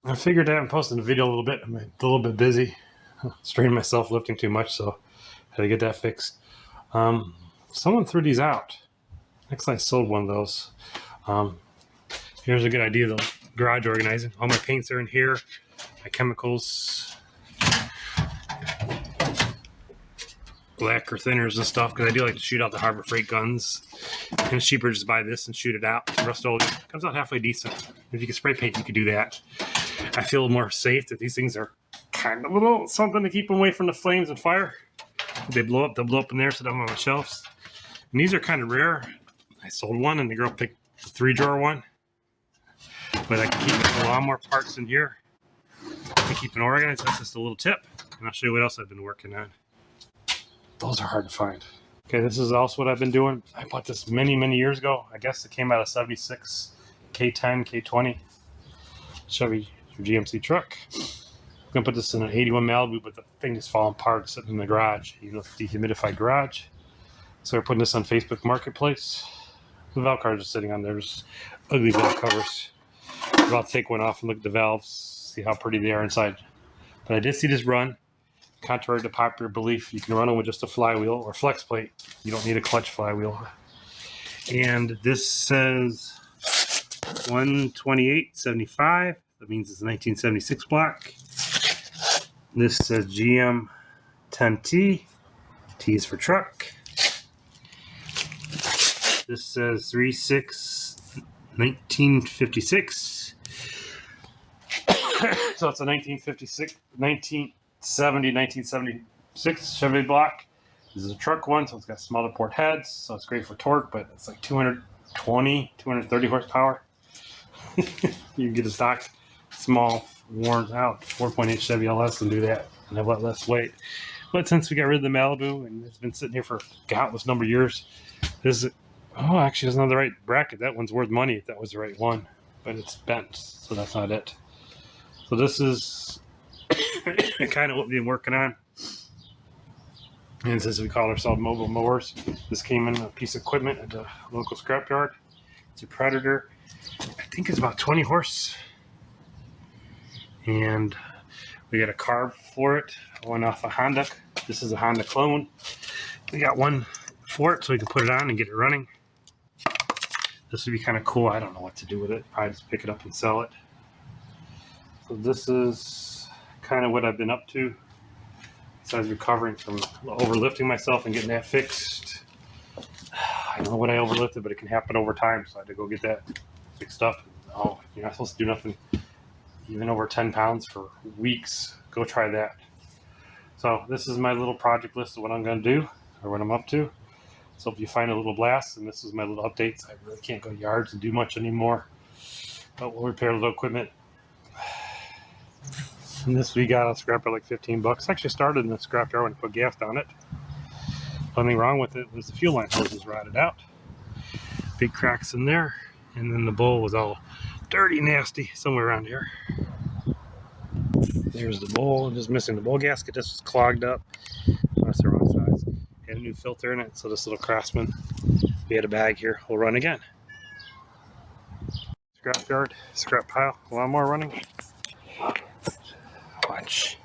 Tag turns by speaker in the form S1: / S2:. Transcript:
S1: I figured out and posted a video a little bit. I'm a little bit busy. Strained myself lifting too much, so I had to get that fixed. Someone threw these out. Actually, I sold one of those. Here's a good idea though. Garage organizing. All my paints are in here. My chemicals. Lacquer thinners and stuff, because I do like to shoot out the Harbor Freight guns. And it's cheaper to just buy this and shoot it out. Rust-Oleum comes out halfway decent. If you can spray paint, you could do that. I feel more safe that these things are kind of a little something to keep them away from the flames and fire. If they blow up, they'll blow up in there, so I'm on my shelves. And these are kind of rare. I sold one, and the girl picked the 3-drawer one. But I can keep a lot more parts in here. I keep it organized. That's just a little tip. And I'll show you what else I've been working on. Those are hard to find. Okay, this is also what I've been doing. I bought this many, many years ago. I guess it came out of 76 K10, K20 Chevy GMC truck. I'm gonna put this in an 81 Malibu, but the thing is falling apart. It's sitting in the garage, even though it's a dehumidified garage. So we're putting this on Facebook Marketplace. The valve cars are sitting on there. There's ugly valve covers. I'm about to take one off and look at the valves, see how pretty they are inside. But I did see this run. Contrary to popular belief, you can run them with just a flywheel or flex plate. You don't need a clutch flywheel. And this says 128.75. That means it's a 1976 block. This says GM 10T. T is for truck. This says 3/6/1956. So it's a 1976 Chevy block. This is a truck one, so it's got smaller port heads, so it's great for torque, but it's like 230 horsepower. You can get a stock small, worn out 4.8 Chevy LS and do that and have a lot less weight. But since we got rid of the Malibu and it's been sitting here for countless number of years, this is, actually doesn't have the right bracket. That one's worth money if that was the right one, but it's bent, so that's not it. So this is kind of what we've been working on. And since we call ourselves mobile mowers, this came in a piece of equipment at the local scrapyard. It's a Predator. I think it's about 20 horse. And we got a carb for it. One off a Honda. This is a Honda clone. We got one for it so we can put it on and get it running. This would be kind of cool. I don't know what to do with it. Probably just pick it up and sell it. So this is kind of what I've been up to. Besides recovering from overlifting myself and getting that fixed. I don't know what I overlifted, but it can happen over time. So I had to go get that fixed up. Oh, you're not supposed to do nothing even over 10 pounds for weeks. Go try that. So this is my little project list of what I'm going to do or what I'm up to. So if you find a little blast, and this is my little updates, I really can't go yards and do much anymore. But we'll repair a little equipment. And this we got on scrap for like 15 bucks. Actually started in the scrap jar when I put gas down it. Only thing wrong with it was the fuel line hoses rotted out. Big cracks in there. And then the bowl was all dirty, nasty, somewhere around here. There's the bowl. I'm just missing the bowl gasket. This was clogged up. That's the wrong size. Had a new filter in it, so this little Craftsman, we had a bag here. We'll run again. Scrap yard, scrap pile, lawnmower running. Watch.